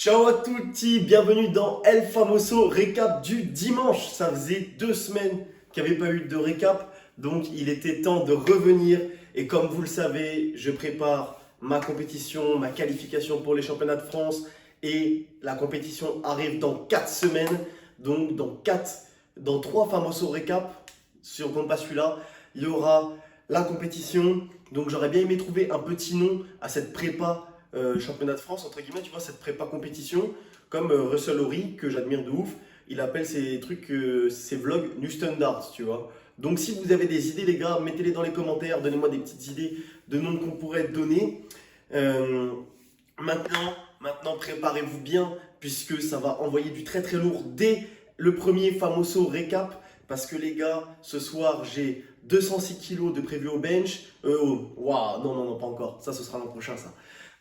Ciao à tutti, bienvenue dans El Famoso récap du dimanche. Ça faisait 2 semaines qu'il n'y avait pas eu de récap, donc il était temps de revenir. Et comme vous le savez, je prépare ma compétition, ma qualification pour les championnats de France. Et la compétition arrive dans 4 semaines. Donc dans 3 Famoso récap, si on compte pas celui-là, il y aura la compétition. Donc j'aurais bien aimé trouver un petit nom à cette prépa championnat de France, entre guillemets, tu vois, cette prépa compétition, comme Russell Horry, que j'admire de ouf, il appelle ses trucs, ses vlogs New Standards, tu vois. Donc si vous avez des idées, les gars, mettez-les dans les commentaires, donnez-moi des petites idées de noms qu'on pourrait donner. Euh, maintenant, préparez-vous bien, puisque ça va envoyer du très très lourd dès le premier Famoso récap, parce que les gars, ce soir, j'ai 206 kilos de prévu au bench. Waouh, non, non, non, pas encore. Ça, ce sera l'an prochain, ça.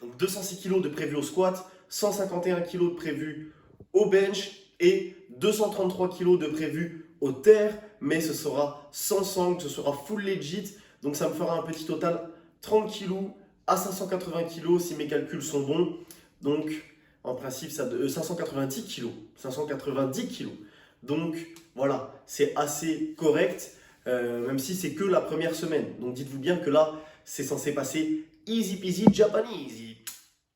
Donc 206 kilos de prévu au squat, 151 kilos de prévu au bench et 233 kilos de prévu au terre. Mais ce sera sans sangle, ce sera full legit. Donc ça me fera un petit total 30 kilos à 580 kilos si mes calculs sont bons. Donc en principe, 590 kilos. 590 kilos. Donc voilà, c'est assez correct, même si c'est que la première semaine. Donc dites-vous bien que là, c'est censé passer easy peasy Japanese.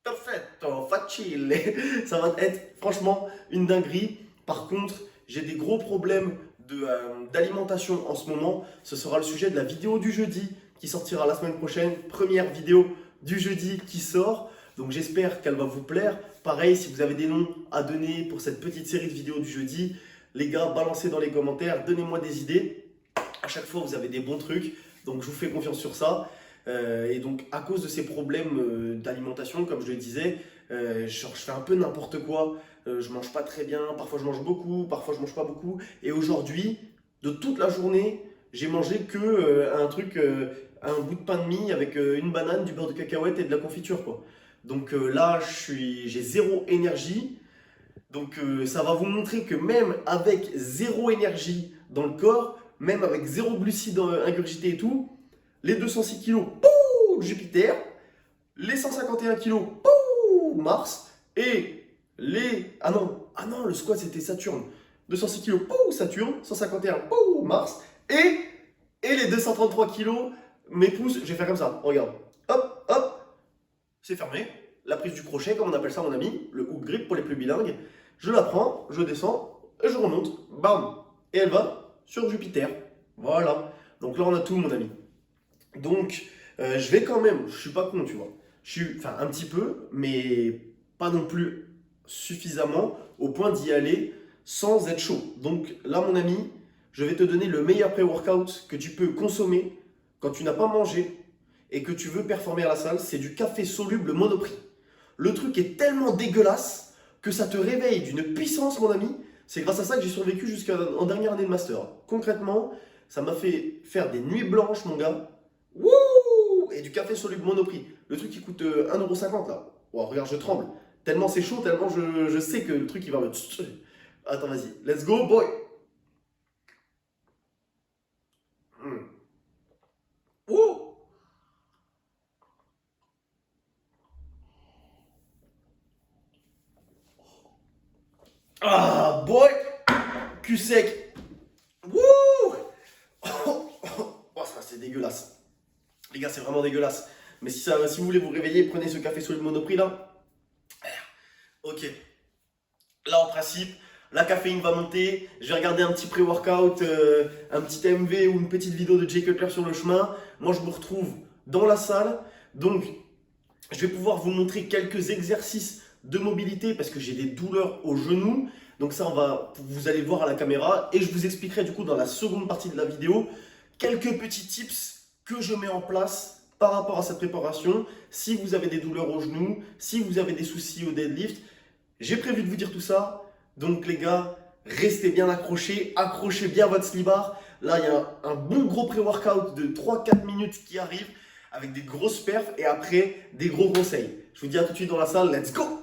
Perfetto, facile. Ça va être franchement une dinguerie. Par contre, j'ai des gros problèmes d'alimentation en ce moment. Ce sera le sujet de la vidéo du jeudi qui sortira la semaine prochaine. Première vidéo du jeudi qui sort. Donc j'espère qu'elle va vous plaire. Pareil, si vous avez des noms à donner pour cette petite série de vidéos du jeudi, les gars, balancez dans les commentaires, donnez-moi des idées. À chaque fois, vous avez des bons trucs. Donc je vous fais confiance sur ça. Et donc, à cause de ces problèmes d'alimentation, comme je le disais, genre, je fais un peu n'importe quoi. Je mange pas très bien. Parfois, je mange beaucoup. Parfois, je mange pas beaucoup. Et aujourd'hui, de toute la journée, j'ai mangé que un bout de pain de mie avec une banane, du beurre de cacahuète et de la confiture, quoi. Donc là, j'ai zéro énergie. Donc ça va vous montrer que même avec zéro énergie dans le corps, même avec zéro glucides ingurgités et tout, les 206 kilos, pouh, Jupiter, les 151 kilos, pouh, Mars, et les... ah non, le squat c'était Saturne. 206 kilos, pouh, Saturne, 151, pouh, Mars, et les 233 kilos, mes pouces, je vais faire comme ça, regarde, hop, hop, c'est fermé. La prise du crochet, comme on appelle ça mon ami, le hook grip pour les plus bilingues, je la prends, je descends, et je remonte, bam, et elle va sur Jupiter, voilà. Donc là on a tout mon ami. Donc, je vais quand même, je suis pas con, tu vois. Enfin, un petit peu, mais pas non plus suffisamment au point d'y aller sans être chaud. Donc là, mon ami, je vais te donner le meilleur pré-workout que tu peux consommer quand tu n'as pas mangé et que tu veux performer à la salle. C'est du café soluble Monoprix. Le truc est tellement dégueulasse que ça te réveille d'une puissance, mon ami. C'est grâce à ça que j'ai survécu jusqu'en dernière année de master. Concrètement, ça m'a fait faire des nuits blanches, mon gars. Wouh! Et du café soluble Monoprix. Le truc qui coûte 1,50 € là. Wow, regarde, je tremble. Tellement c'est chaud, tellement je sais que le truc il va me... Attends, vas-y. Let's go, boy! Mm. Wouh! Ah, boy! Cul sec. Wouh! Oh, ça c'est dégueulasse. Les gars, c'est vraiment dégueulasse. Mais si vous voulez vous réveiller, prenez ce café soluble Monoprix là. Ok. Là, en principe, la caféine va monter. Je vais regarder un petit pré-workout, un petit MV ou une petite vidéo de Jay Cutler sur le chemin. Moi, je me retrouve dans la salle. Donc, je vais pouvoir vous montrer quelques exercices de mobilité parce que j'ai des douleurs au genou. Donc ça, vous allez voir à la caméra. Et je vous expliquerai du coup dans la seconde partie de la vidéo quelques petits tips que je mets en place par rapport à cette préparation. Si vous avez des douleurs au genou, si vous avez des soucis au deadlift, j'ai prévu de vous dire tout ça. Donc les gars, restez bien accrochés, accrochez bien votre slibard. Là, il y a un bon gros pré-workout de 3-4 minutes qui arrive avec des grosses perfs et après des gros conseils. Je vous dis à tout de suite dans la salle, let's go!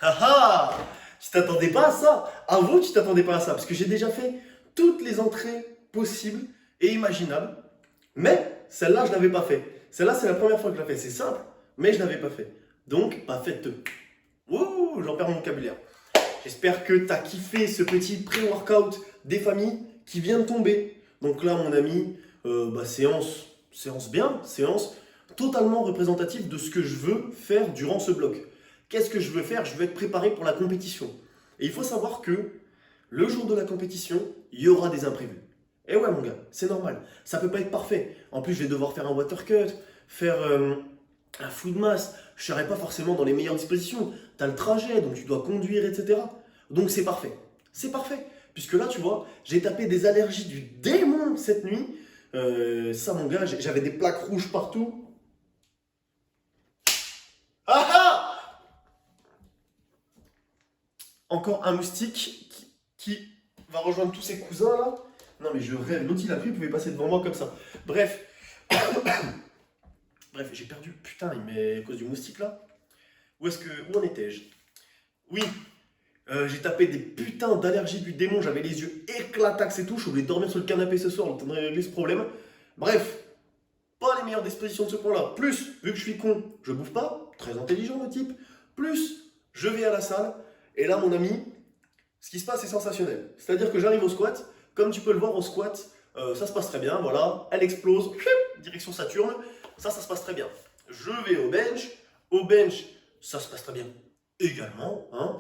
Ah ah! Tu t'attendais pas à ça? Avoue, tu t'attendais pas à ça, parce que j'ai déjà fait toutes les entrées possibles et imaginables, mais celle-là, je l'avais pas fait. Celle-là, c'est la première fois que je la fais. C'est simple, mais je l'avais pas fait. Donc, pas faites. Ouh, j'en perds mon vocabulaire. J'espère que tu as kiffé ce petit pré-workout des familles qui vient de tomber. Donc là, mon ami, séance bien, séance totalement représentative de ce que je veux faire durant ce bloc. Qu'est-ce que je veux faire? Je veux être préparé pour la compétition. Et il faut savoir que le jour de la compétition, il y aura des imprévus. Et ouais, mon gars, c'est normal. Ça peut pas être parfait. En plus, je vais devoir faire un water cut, faire un flou de masse. Je serai pas forcément dans les meilleures dispositions. Tu as le trajet, donc tu dois conduire, etc. Donc c'est parfait. C'est parfait. Puisque là, tu vois, j'ai tapé des allergies du démon cette nuit. Ça, mon gars, j'avais des plaques rouges partout. Ah ah! Encore un moustique qui va rejoindre tous ses cousins là. Non mais je rêve, l'autre il a pris, il pouvait passer devant moi comme ça. Bref, bref, j'ai perdu, putain, mais à cause du moustique là. Où en étais-je? Oui, j'ai tapé des putains d'allergies du démon, j'avais les yeux éclatax et tout, je voulais dormir sur le canapé ce soir, le temps de régler ce problème. Bref, pas les meilleures dispositions de ce point-là. Plus, vu que je suis con, je bouffe pas, très intelligent le type. Plus, je vais à la salle, et là mon ami, ce qui se passe est sensationnel. C'est-à-dire que j'arrive au squat, comme tu peux le voir au squat, ça se passe très bien, voilà, elle explose, direction Saturne, ça se passe très bien. Je vais au bench, ça se passe très bien également. Hein.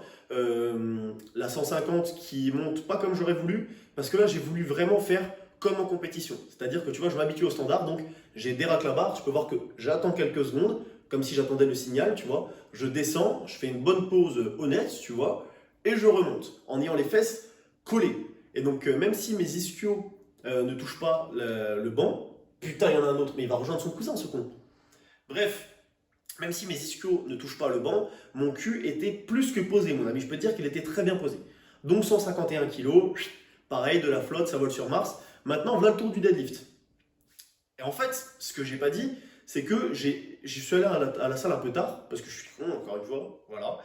La 150 qui monte pas comme j'aurais voulu, parce que là j'ai voulu vraiment faire comme en compétition. C'est-à-dire que tu vois, je m'habitue au standard, donc j'ai déraque la barre, tu peux voir que j'attends quelques secondes, comme si j'attendais le signal, tu vois. Je descends, je fais une bonne pause honnête, tu vois, et je remonte en ayant les fesses collées. Et donc, même si mes ischios ne touchent pas le banc, putain, il y en a un autre, mais il va rejoindre son cousin, ce con. Bref, même si mes ischios ne touchent pas le banc, mon cul était plus que posé, mon ami. Je peux te dire qu'il était très bien posé. Donc 151 kilos, pareil, de la flotte, ça vole sur Mars. Maintenant, voilà le tour du deadlift. Et en fait, ce que j'ai pas dit, c'est que j'y suis allé à la salle un peu tard, parce que je suis con, encore une fois, voilà.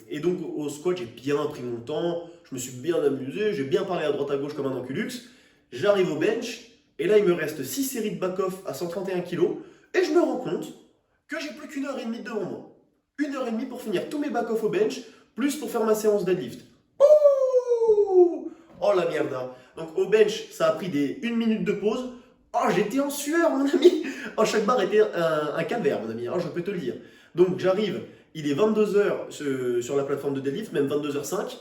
Et donc au squat, j'ai bien pris mon temps, je me suis bien amusé, j'ai bien parlé à droite à gauche comme un enculux. J'arrive au bench, et là il me reste 6 séries de back-off à 131 kg, et je me rends compte que j'ai plus qu'1 heure et demie devant moi. 1 heure et demie pour finir tous mes back-off au bench, plus pour faire ma séance deadlift. Ouh, oh la merde. Hein. Donc au bench, ça a pris des 1 minute de pause. Oh, j'étais en sueur, mon ami. Oh, chaque barre était un calvaire, mon ami. Oh, je peux te le dire. Donc j'arrive, il est 22 h sur la plateforme de deadlift, même 22 h 05,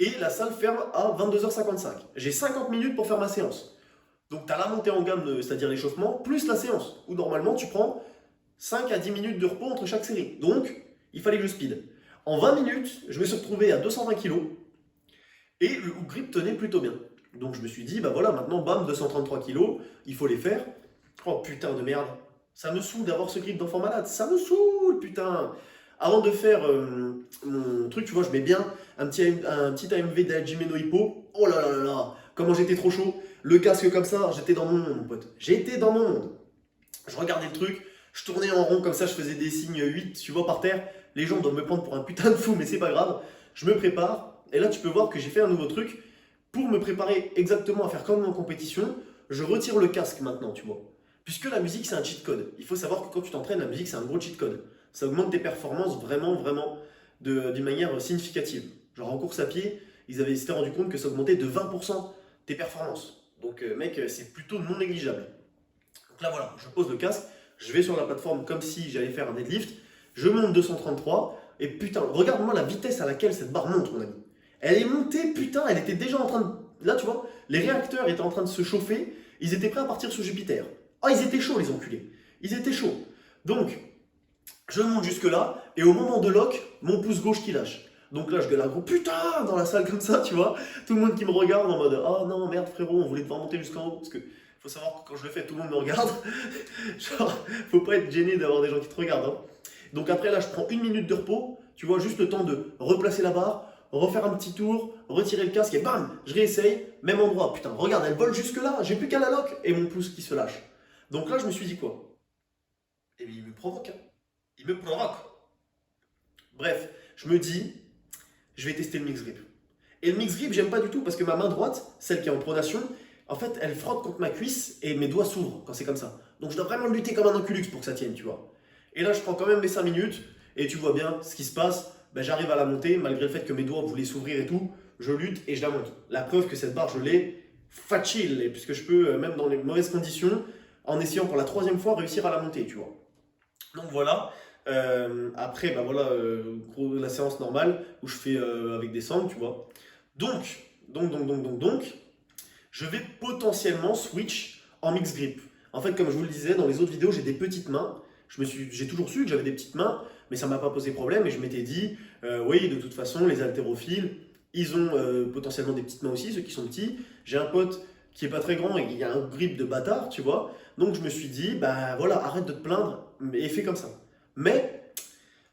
et la salle ferme à 22 h 55. J'ai 50 minutes pour faire ma séance. Donc tu as la montée en gamme, c'est-à-dire l'échauffement, plus la séance, où normalement tu prends 5 à 10 minutes de repos entre chaque série. Donc, il fallait que je speed. En 20 minutes, je me suis retrouvé à 220 kg et le hook grip tenait plutôt bien. Donc je me suis dit, bah voilà, maintenant, bam, 233 kg, il faut les faire. Oh putain de merde, ça me saoule d'avoir ce grip d'enfant malade, ça me saoule, putain. Avant de faire mon truc, tu vois, je mets bien un petit AMV d'Hajime Hippo. Oh là là là là, comment j'étais trop chaud. Le casque comme ça, j'étais dans mon monde, mon pote. J'étais dans mon monde. Je regardais le truc, je tournais en rond comme ça, je faisais des signes 8, tu vois, par terre. Les gens doivent me prendre pour un putain de fou, mais c'est pas grave. Je me prépare, et là tu peux voir que j'ai fait un nouveau truc. Pour me préparer exactement à faire comme en compétition, je retire le casque maintenant, tu vois. Puisque la musique c'est un cheat code. Il faut savoir que quand tu t'entraînes, la musique c'est un gros cheat code. Ça augmente tes performances vraiment, vraiment d'une manière significative. Genre en course à pied, ils s'étaient rendu compte que ça augmentait de 20% tes performances. Donc mec, c'est plutôt non négligeable. Donc là voilà, je pose le casque, je vais sur la plateforme comme si j'allais faire un deadlift, je monte 233, et putain, regarde-moi la vitesse à laquelle cette barre monte, mon ami. Elle est montée, putain, elle était déjà en train de... Là, tu vois, les réacteurs étaient en train de se chauffer, ils étaient prêts à partir sur Jupiter. Ah, ils étaient chauds, les enculés. Ils étaient chauds. Donc, je monte jusque là, et au moment de lock, mon pouce gauche qui lâche. Donc là, je gueule un gros putain dans la salle comme ça, tu vois. Tout le monde qui me regarde en mode oh non, merde frérot, on voulait te voir monter jusqu'en haut. Parce que faut savoir que quand je le fais, tout le monde me regarde. Genre, faut pas être gêné d'avoir des gens qui te regardent. Hein. Donc après, là, je prends 1 minute de repos, tu vois, juste le temps de replacer la barre, refaire un petit tour, retirer le casque et bam, je réessaye, même endroit. Putain, regarde, elle vole jusque là, j'ai plus qu'à la lock et mon pouce qui se lâche. Donc là, je me suis dit quoi? Eh bien, il me provoque. Hein. Il me provoque. Bref, je me dis, je vais tester le mix grip. Et le mix grip, j'aime pas du tout parce que ma main droite, celle qui est en pronation, en fait, elle frotte contre ma cuisse et mes doigts s'ouvrent quand c'est comme ça. Donc je dois vraiment lutter comme un enculux pour que ça tienne, tu vois. Et là, je prends quand même mes 5 minutes et tu vois bien ce qui se passe. Ben, j'arrive à la monter malgré le fait que mes doigts voulaient s'ouvrir et tout. Je lutte et je la monte. La preuve que cette barre, je l'ai facile, puisque je peux, même dans les mauvaises conditions, en essayant pour la 3e fois, réussir à la monter, tu vois. Donc voilà. Après, ben voilà, la séance normale où je fais avec des sangles, tu vois. Donc, je vais potentiellement switch en mix grip. En fait, comme je vous le disais dans les autres vidéos, j'ai des petites mains. J'ai toujours su que j'avais des petites mains, mais ça ne m'a pas posé problème. Et je m'étais dit, oui, de toute façon, les haltérophiles, ils ont potentiellement des petites mains aussi, ceux qui sont petits. J'ai un pote qui est pas très grand et il a un grip de bâtard, tu vois. Donc je me suis dit, bah voilà, arrête de te plaindre et fais comme ça. Mais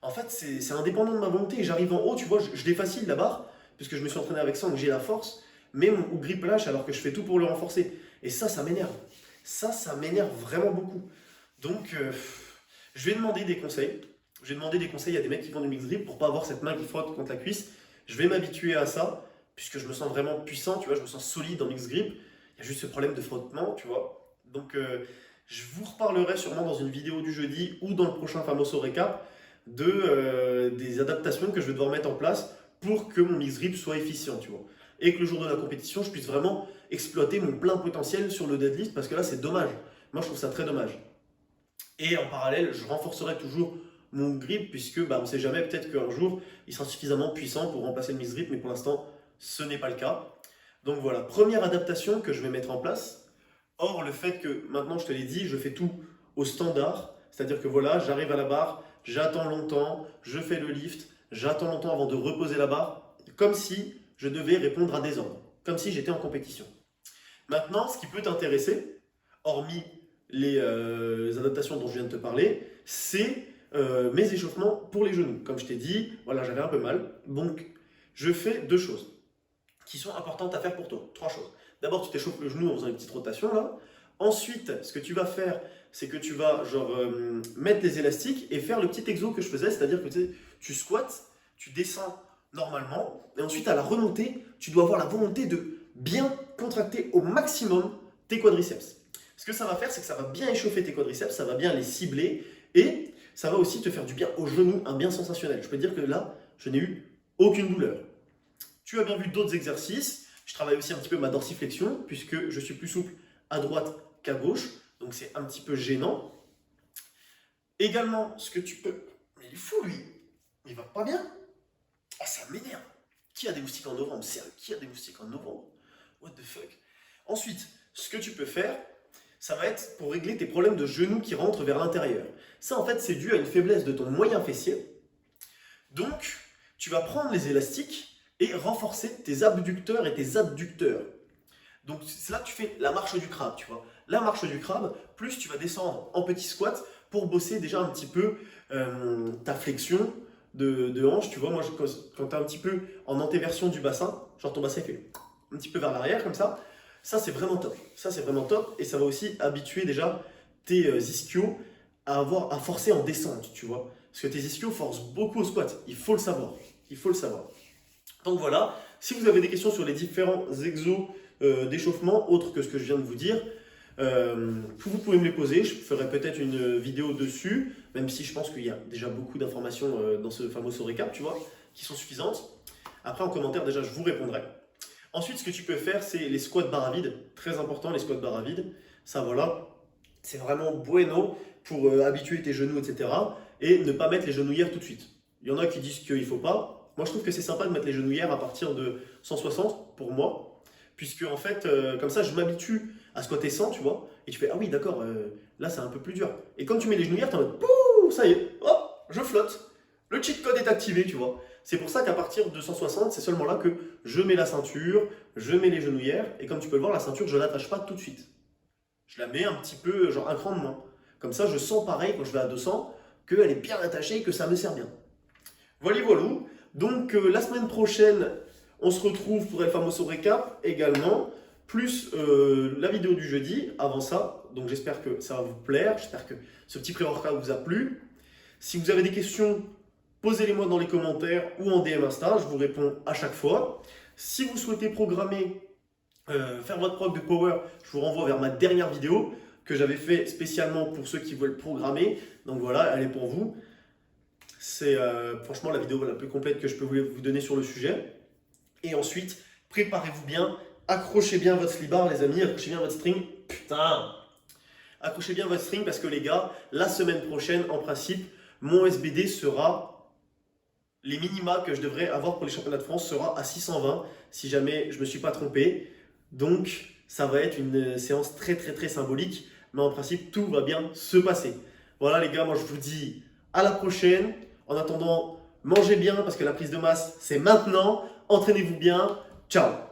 en fait, c'est indépendant de ma volonté. J'arrive en haut, tu vois, je l'ai facile la barre, puisque je me suis entraîné avec ça, donc j'ai la force. Mais mon grip lâche alors que je fais tout pour le renforcer. Et ça m'énerve. Ça m'énerve vraiment beaucoup. Donc, je vais demander des conseils. Je vais demander des conseils à des mecs qui font du mix grip pour pas avoir cette main qui frotte contre la cuisse. Je vais m'habituer à ça, puisque je me sens vraiment puissant, tu vois, je me sens solide en mix grip. Il y a juste ce problème de frottement, tu vois. Donc, je vous reparlerai sûrement dans une vidéo du jeudi ou dans le prochain Famoso Récap des adaptations que je vais devoir mettre en place pour que mon mix grip soit efficient, tu vois. Et que le jour de la compétition, je puisse vraiment exploiter mon plein potentiel sur le deadlift, parce que là, c'est dommage. Moi, je trouve ça très dommage. Et en parallèle, je renforcerai toujours mon grip, puisque bah, on ne sait jamais, peut-être qu'un jour, il sera suffisamment puissant pour remplacer le mix grip, mais pour l'instant, ce n'est pas le cas. Donc voilà, première adaptation que je vais mettre en place. Or, le fait que maintenant, je te l'ai dit, je fais tout au standard, c'est-à-dire que voilà, j'arrive à la barre, j'attends longtemps, je fais le lift, j'attends longtemps avant de reposer la barre, comme si je devais répondre à des ordres, comme si j'étais en compétition. Maintenant, ce qui peut t'intéresser, hormis les adaptations dont je viens de te parler, c'est mes échauffements pour les genoux. Comme je t'ai dit, voilà, j'avais un peu mal, donc je fais 2 choses qui sont importantes à faire pour toi. 3 choses. D'abord, tu t'échauffes le genou en faisant une petite rotation là. Ensuite, ce que tu vas faire, c'est que tu vas mettre les élastiques et faire le petit exo que je faisais, c'est-à-dire que tu squattes, tu descends normalement, et ensuite à la remontée, tu dois avoir la volonté de bien contracter au maximum tes quadriceps. Ce que ça va faire, c'est que ça va bien échauffer tes quadriceps, ça va bien les cibler, et ça va aussi te faire du bien aux genoux, un bien sensationnel. Je peux te dire que là, je n'ai eu aucune douleur. Tu as bien vu d'autres exercices. Je travaille aussi un petit peu ma dorsiflexion, puisque je suis plus souple à droite qu'à gauche, donc c'est un petit peu gênant. Également, ce que tu peux... Mais il est fou, lui. Il va pas bien. Ah, ça m'énerve. Qui a des moustiques en novembre? Sérieux, qui a des moustiques en novembre? What the fuck? Ensuite, ce que tu peux faire, ça va être pour régler tes problèmes de genoux qui rentrent vers l'intérieur. Ça, en fait, c'est dû à une faiblesse de ton moyen fessier. Donc, tu vas prendre les élastiques et renforcer tes abducteurs et tes adducteurs. Donc, c'est là que tu fais la marche du crabe, tu vois. La marche du crabe, plus tu vas descendre en petit squat pour bosser déjà un petit peu ta flexion de hanche. Tu vois, moi, quand tu es un petit peu en antéversion du bassin, genre ton bassin fait un petit peu vers l'arrière comme ça c'est vraiment top. Ça, c'est vraiment top et ça va aussi habituer déjà tes ischios à forcer en descente, tu vois. Parce que tes ischios forcent beaucoup au squat, il faut le savoir. Il faut le savoir. Donc voilà, si vous avez des questions sur les différents exos d'échauffement, autres que ce que je viens de vous dire, vous pouvez me les poser, je ferai peut-être une vidéo dessus, même si je pense qu'il y a déjà beaucoup d'informations dans ce fameux récap, tu vois, qui sont suffisantes. Après, en commentaire, déjà, je vous répondrai. Ensuite, ce que tu peux faire, c'est les squats barres à vide. Très important, les squats barres à vide. Ça, voilà, c'est vraiment bueno pour habituer tes genoux, etc. Et ne pas mettre les genouillères tout de suite. Il y en a qui disent qu'il ne faut pas. Moi, je trouve que c'est sympa de mettre les genouillères à partir de 160 pour moi. Puisque, en fait, comme ça, je m'habitue à squatter 100, tu vois. Et tu fais, ah oui, d'accord, là, c'est un peu plus dur. Et quand tu mets les genouillères, tu es en mode, pouh, ça y est, hop, je flotte. Le cheat code est activé, tu vois. C'est pour ça qu'à partir de 160, c'est seulement là que je mets la ceinture, je mets les genouillères. Et comme tu peux le voir, la ceinture, je ne l'attache pas tout de suite. Je la mets un petit peu, genre un cran de moins. Comme ça, je sens pareil quand je vais à 200, qu'elle est bien attachée et que ça me sert bien. Voilà, voilà. Donc, la semaine prochaine, on se retrouve pour El Famoso Récap également, plus la vidéo du jeudi avant ça. Donc, j'espère que ça va vous plaire. J'espère que ce petit pré-workout vous a plu. Si vous avez des questions, Posez-les-moi dans les commentaires ou en DM Insta, je vous réponds à chaque fois. Si vous souhaitez programmer, faire votre prog de power, je vous renvoie vers ma dernière vidéo que j'avais fait spécialement pour ceux qui veulent programmer. Donc voilà, elle est pour vous. C'est franchement la vidéo la plus complète que je peux vous donner sur le sujet. Et ensuite, préparez-vous bien, accrochez bien votre slibard les amis, accrochez bien votre string. Putain! Accrochez bien votre string parce que les gars, la semaine prochaine, en principe, mon SBD sera, les minima que je devrais avoir pour les championnats de France sera à 620 si jamais je ne me suis pas trompé. Donc ça va être une séance très très très symbolique, mais en principe tout va bien se passer. Voilà les gars, moi je vous dis à la prochaine. En attendant, mangez bien parce que la prise de masse c'est maintenant. Entraînez-vous bien. Ciao!